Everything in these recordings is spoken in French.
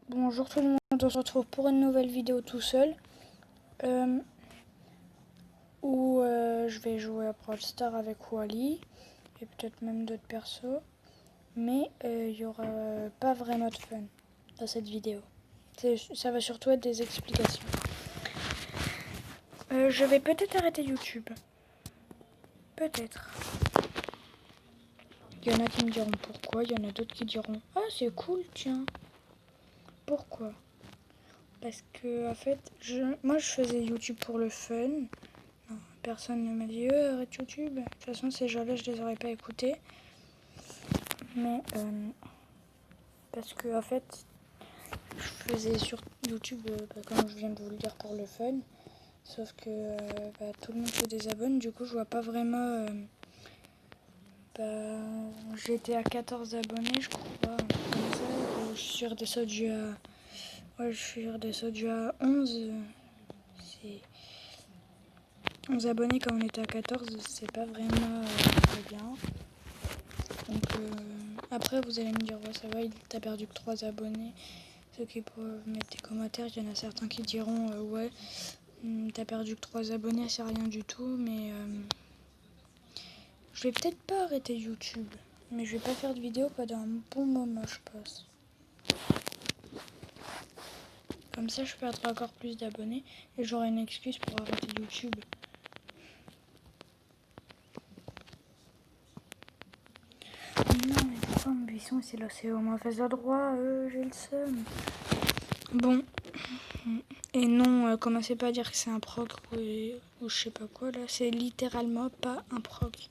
Bonjour tout le monde, on se retrouve pour une nouvelle vidéo tout seul où je vais jouer à Brawl Stars avec Wally et peut-être même d'autres persos, mais il n'y aura pas vraiment de fun dans cette vidéo. Ça va surtout être des explications. Je vais peut-être arrêter YouTube. Peut-être. Il y en a qui me diront pourquoi, il y en a d'autres qui diront « Ah, c'est cool, tiens !» Pourquoi ? Parce que, en fait, moi je faisais YouTube pour le fun. Non, personne ne m'a dit arrête YouTube. De toute façon, ces gens-là, je les aurais pas écoutés. Mais, parce que, en fait, je faisais sur YouTube, comme je viens de vous le dire, pour le fun. Sauf que tout le monde se désabonne. Du coup, je vois pas vraiment. J'étais à 14 abonnés, je crois. Comme ça. Je suis redescendu à. Ouais, je suis redescendu à 11. C'est 11 abonnés quand on était à 14, c'est pas vraiment très bien. Donc après vous allez me dire ouais ça va, t'as perdu que 3 abonnés. Ceux qui peuvent mettre des commentaires, il y en a certains qui diront ouais t'as perdu que 3 abonnés, c'est rien du tout. Mais je vais peut-être pas arrêter YouTube. Mais je vais pas faire de vidéo pendant un bon moment je pense. Comme ça je perdrai encore plus d'abonnés et j'aurai une excuse pour arrêter YouTube. Non mais pourquoi mon buisson c'est là, c'est au mauvais endroit, j'ai le seum. Bon, et non, commencez pas à dire que c'est un proc ou je sais pas quoi là, c'est littéralement pas un proc,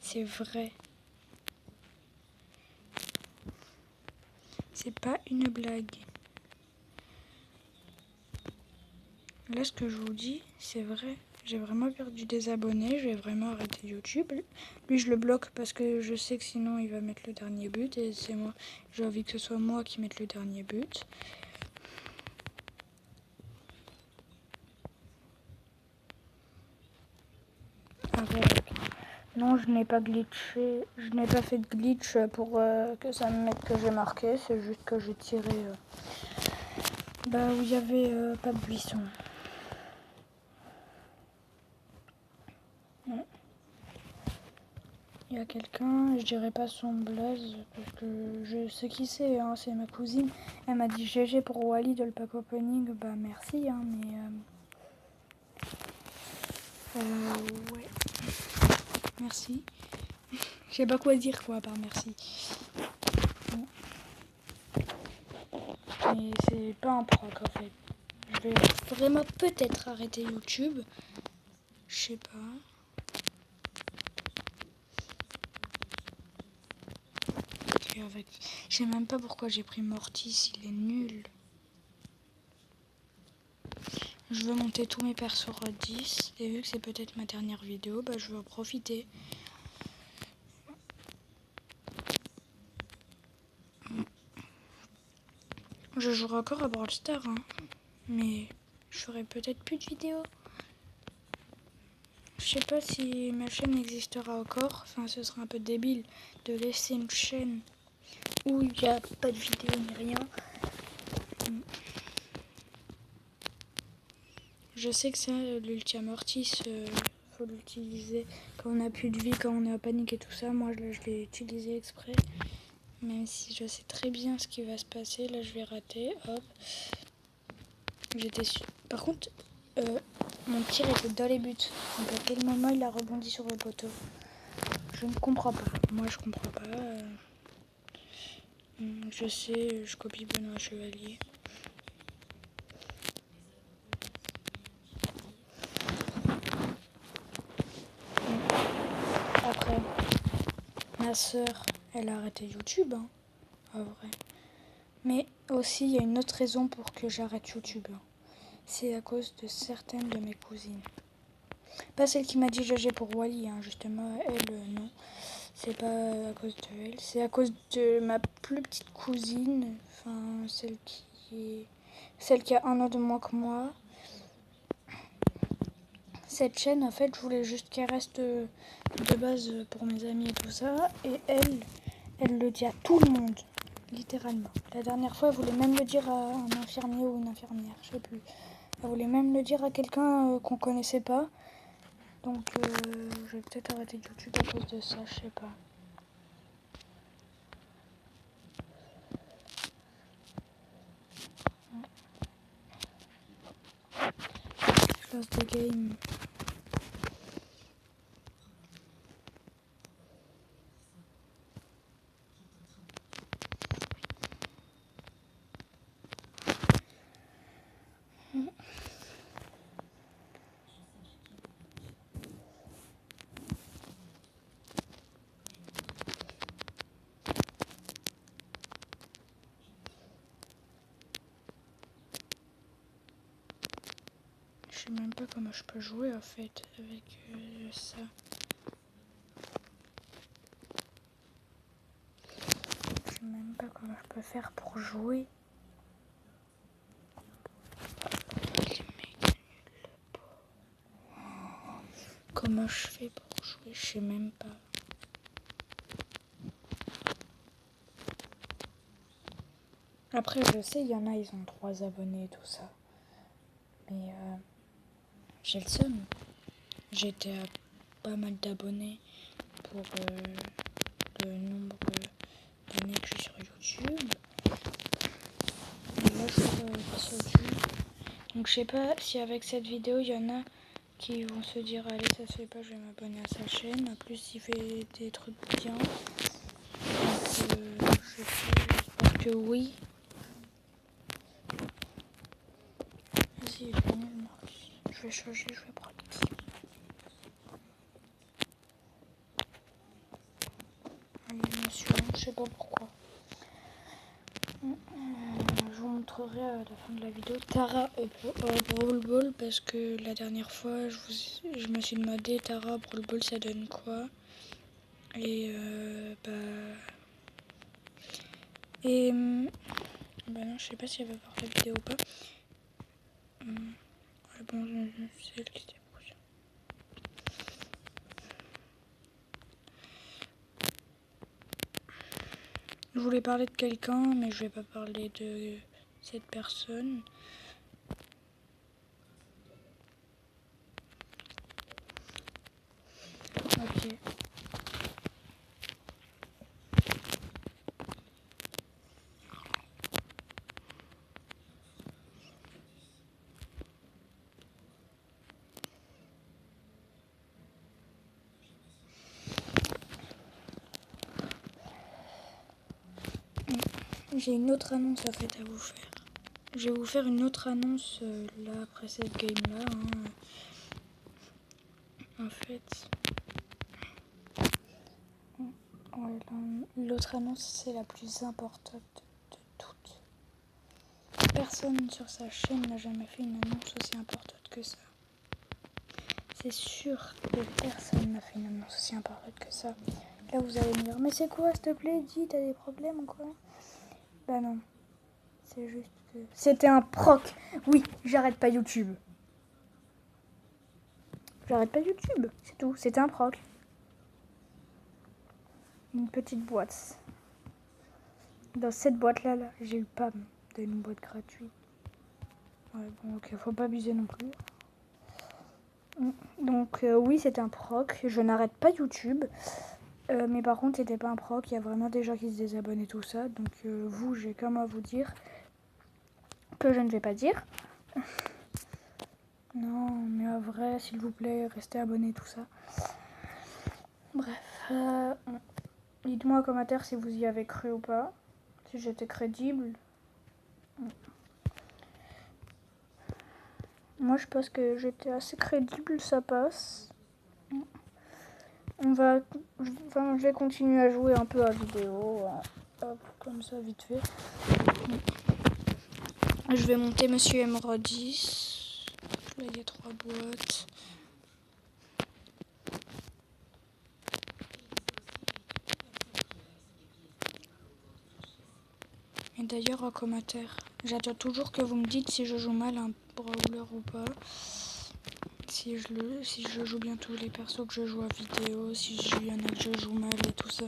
c'est vrai. C'est pas une blague. Là ce que je vous dis, c'est vrai. J'ai vraiment perdu des abonnés, je vais vraiment arrêter YouTube. Lui je le bloque parce que je sais que sinon il va mettre le dernier but et c'est moi. J'ai envie que ce soit moi qui mette le dernier but. Avec. Non, je n'ai pas glitché, je n'ai pas fait de glitch pour que ça me mette que j'ai marqué, c'est juste que j'ai tiré où il y avait pas de buisson. Il y a quelqu'un, je dirais pas son blaze parce que je sais qui c'est, hein, c'est ma cousine. Elle m'a dit GG pour Wally de le pack opening, bah merci, hein, mais ouais, merci. Je sais pas quoi dire quoi à part merci. Mais c'est pas un proc en fait. Je vais vraiment peut-être arrêter YouTube. Je sais pas. Je sais même pas pourquoi j'ai pris Mortis, il est nul. Je veux monter tous mes persos sur 10 et vu que c'est peut-être ma dernière vidéo, je vais en profiter. Je jouerai encore à Brawl Stars, hein, mais je ferai peut-être plus de vidéos. Je sais pas si ma chaîne existera encore, enfin ce serait un peu débile de laisser une chaîne où il n'y a pas de vidéo ni rien. Je sais que ça, l'ulti Mortis, faut l'utiliser quand on a plus de vie, quand on est en panique et tout ça. Moi, je l'ai utilisé exprès. Même si je sais très bien ce qui va se passer. Là, je vais rater. Hop. J'étais sûre. Par contre, mon tir était dans les buts. Donc, à quel moment il a rebondi sur le poteau? Je ne comprends pas. Moi, je comprends pas. Je sais, je copie Benoît Chevalier. Après, ma soeur, elle a arrêté YouTube, hein, en vrai. Mais aussi, il y a une autre raison pour que j'arrête YouTube. C'est à cause de certaines de mes cousines. Pas celle qui m'a dit GG pour Wally, hein, justement, elle, non. C'est pas à cause de elle. C'est à cause de ma plus petite cousine, enfin, celle qui a 1 an de moins que moi. Cette chaîne, en fait, je voulais juste qu'elle reste de base pour mes amis et tout ça. Et elle le dit à tout le monde. littéralement. La dernière fois, elle voulait même le dire à un infirmier ou une infirmière, je sais plus. Elle voulait même le dire à quelqu'un qu'on connaissait pas. Donc, je vais peut-être arrêter YouTube à cause de ça, je sais pas. Je lance des games. Je sais même pas comment je peux jouer en fait avec ça. Je sais même pas comment je peux faire pour jouer. Comment je fais pour jouer, je sais même pas. Après, je sais, il y en a, ils ont 3 abonnés et tout ça. Mais j'ai le seum. J'étais à pas mal d'abonnés pour le nombre d'années que je suis sur YouTube. Et là, je suis sur YouTube. Donc, je sais pas si avec cette vidéo, il y en a qui vont se dire allez, ça se fait pas, je vais m'abonner à sa chaîne. En plus, il fait des trucs bien. Donc, j'espère que oui. Vas-y, je vais changer, je vais prendre qui. Allez, monsieur, je sais pas pourquoi. Je vous montrerai à la fin de la vidéo Tara Brawl Ball parce que la dernière fois je me suis demandé Tara Brawl Ball ça donne quoi et non, je sais pas si elle va voir la vidéo ou pas. Ouais, bon, c'est elle qui débrouille. Je voulais parler de quelqu'un mais je vais pas parler de cette personne. Ok. J'ai une autre annonce à vous faire. Je vais vous faire une autre annonce là après cette game là. En fait, ouais, l'autre annonce c'est la plus importante de toutes. Personne sur sa chaîne n'a jamais fait une annonce aussi importante que ça. C'est sûr que personne n'a fait une annonce aussi importante que ça. Là vous allez me dire mais c'est quoi s'il te plaît, dis t'as des problèmes ou quoi? Bah non. C'est juste que... C'était un proc. Oui, j'arrête pas YouTube. J'arrête pas YouTube, c'est tout. C'était un proc. Une petite boîte. Dans cette boîte-là, j'ai eu pas d'une boîte gratuite. Ouais, bon, ok, faut pas abuser non plus. Donc, oui, c'était un proc. Je n'arrête pas YouTube. Mais par contre, c'était pas un proc. Il y a vraiment des gens qui se désabonnent et tout ça. Donc, vous, j'ai comme à vous dire que je ne vais pas dire. Non, mais en vrai, s'il vous plaît, restez abonnés, tout ça. Bref, dites-moi en commentaire si vous y avez cru ou pas, si j'étais crédible. Moi, je pense que j'étais assez crédible, ça passe. Je vais continuer à jouer un peu à vidéo, comme ça, vite fait. Je vais monter Monsieur Emerald 10. Là, il y a 3 boîtes. Et d'ailleurs, en commentaire, j'attends toujours que vous me dites si je joue mal un brawler ou pas. Si je joue bien tous les persos que je joue à vidéo, si il y en a que je joue mal et tout ça.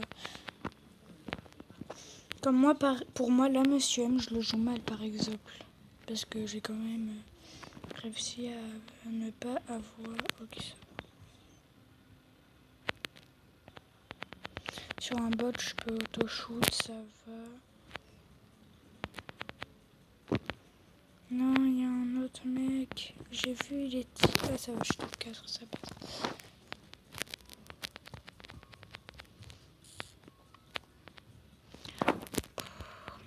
Comme moi, pour moi, là, Monsieur M, je le joue mal, par exemple. Parce que j'ai quand même réussi à ne pas avoir... Ok, ça va. Sur un bot, je peux auto-shoot, ça va. Non, il y a un autre mec. J'ai vu, il est... Ah, ça va, je suis top 4, ça va.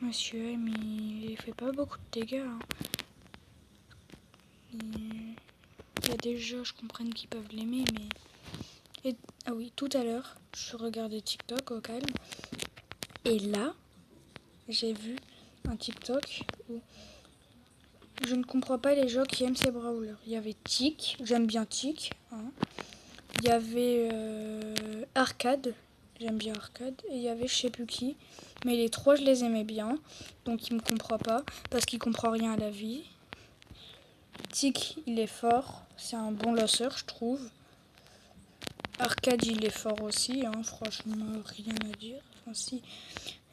Monsieur M, il fait pas beaucoup de dégâts. Hein. Il y a des jeux, je comprends qu'ils peuvent l'aimer, mais... Ah oui, tout à l'heure, je regardais TikTok au calme. Et là, j'ai vu un TikTok où je ne comprends pas les gens qui aiment ces brawlers. Il y avait Tic, j'aime bien Tic. Hein. Il y avait Arcade, j'aime bien Arcade. Et il y avait je sais plus qui. Mais les trois, je les aimais bien. Donc il me comprend pas, parce qu'il comprend rien à la vie. Tic, il est fort. C'est un bon lanceur, je trouve. Arcade, il est fort aussi. Hein. Franchement, rien à dire. Enfin, si.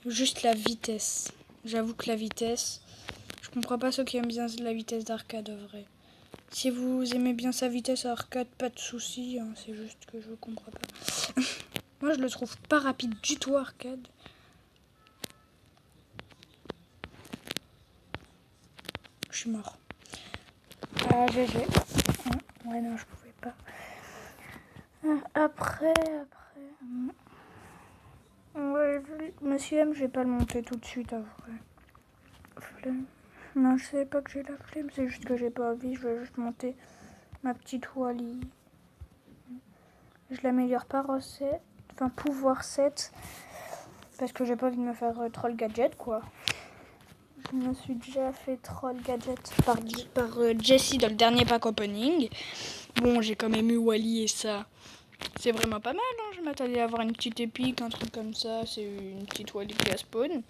Juste la vitesse. J'avoue que la vitesse... Je comprends pas ceux qui aiment bien la vitesse d'Arcade, vrai. Si vous aimez bien sa vitesse à Arcade, pas de soucis. Hein, c'est juste que je comprends pas. Moi, je le trouve pas rapide du tout, Arcade. Je suis mort. Ah, GG. Ouais, non, je pouvais pas. Après... Ouais, Monsieur M, je vais pas le monter tout de suite, à vrai. Flemme. Non, je sais pas que j'ai la flemme, c'est juste que j'ai pas envie. Je vais juste monter ma petite Wally. Je l'améliore par recette, enfin pouvoir 7, parce que j'ai pas envie de me faire troll gadget, quoi. Je me suis déjà fait troll gadget par Jessie dans le dernier pack opening. Bon, j'ai quand même eu Wally et ça. C'est vraiment pas mal, hein. Je m'attendais à avoir une petite épique, un truc comme ça. C'est une petite Wally qui a spawn.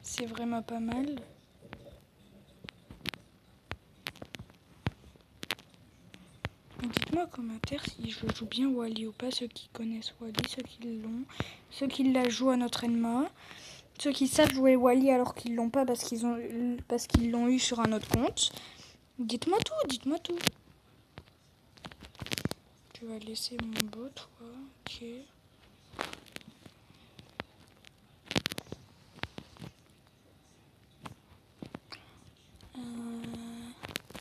C'est vraiment pas mal. Dites-moi en commentaire si je joue bien Wally ou pas, ceux qui connaissent Wally, ceux qui l'ont, ceux qui la jouent à notre enema, ceux qui savent jouer Wally alors qu'ils l'ont pas parce qu'ils l'ont eu sur un autre compte. Dites-moi tout, dites-moi tout. Tu vas laisser mon bot, toi, ok.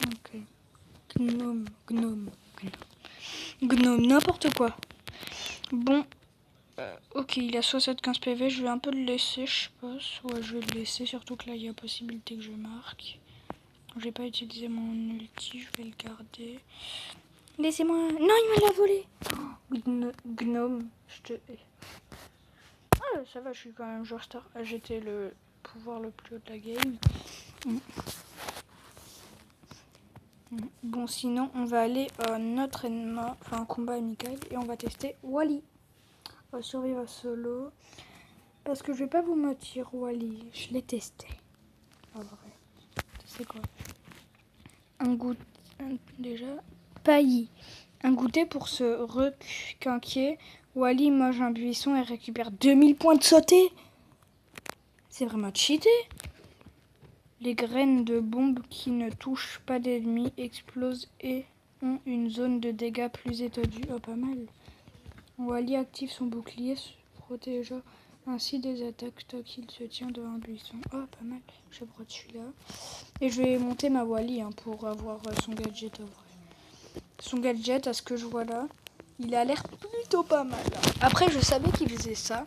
Ok. Gnome, n'importe quoi. Bon, ok, il a 75 PV, je vais un peu le laisser, je pense. Ouais, je vais le laisser, surtout que là, il y a possibilité que je marque. Je vais pas utiliser mon ulti, je vais le garder. Laissez-moi... Non, il me l'a volé. Gnome, je te hais. Ah, ça va, je suis quand même joueur star. J'étais le pouvoir le plus haut de la game. Bon, sinon, on va aller à notre enema, enfin un combat amical, et on va tester Wally. On va survivre solo. Parce que je vais pas vous mentir, Wally, je l'ai testé. En vrai. C'est quoi? Un goût... Déjà... Paillis. Un goûter pour se requinquer. Wally mange un buisson et récupère 2000 points de sauté. C'est vraiment cheaté. Les graines de bombe qui ne touchent pas d'ennemis explosent et ont une zone de dégâts plus étendue. Oh, pas mal. Wally active son bouclier, protégeant ainsi des attaques tant qu'il se tient dans un buisson. Oh, pas mal. Je vais prendre celui-là. Et je vais monter ma Wally pour avoir son gadget en vrai. Son gadget, à ce que je vois là, il a l'air plutôt pas mal. Après, je savais qu'il faisait ça.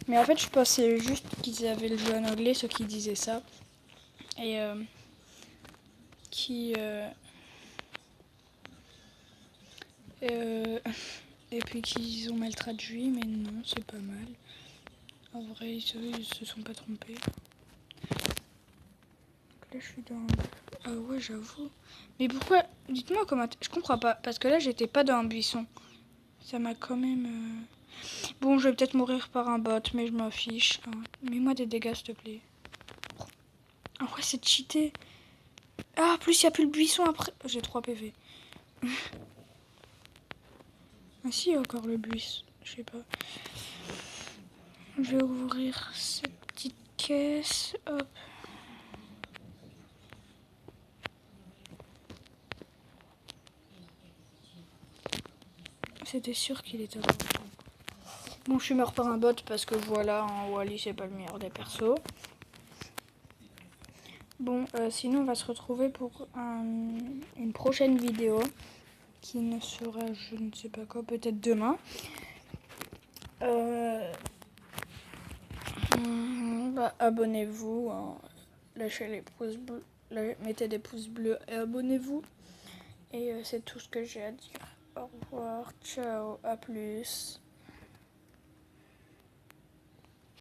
Mais en fait, je pensais juste qu'ils avaient le jeu en anglais, ceux qui disaient ça. Et et puis qu'ils ont mal traduit, mais non, c'est pas mal. En vrai, ils se sont pas trompés. Donc là, je suis dans... Ah ouais, j'avoue. Mais pourquoi? Dites-moi comment... Je comprends pas. Parce que là, j'étais pas dans un buisson. Ça m'a quand même... Bon, je vais peut-être mourir par un bot, mais je m'en fiche. Hein. Mets-moi des dégâts, s'il te plaît. En vrai, c'est cheaté. Ah, plus il n'y a plus le buisson après. J'ai 3 PV. Ah si, il y a encore le buisson. Je sais pas. Je vais ouvrir cette caisse. Hop. C'était sûr qu'il était là. Bon, je suis mort par un bot parce que voilà, Wally c'est pas le meilleur des persos. Bon, sinon on va se retrouver pour une prochaine vidéo qui ne sera, je ne sais pas quoi, peut-être demain. Bah, abonnez-vous, hein, lâchez les pouces bleus, mettez des pouces bleus et abonnez-vous. Et c'est tout ce que j'ai à dire. Au revoir, ciao, à plus.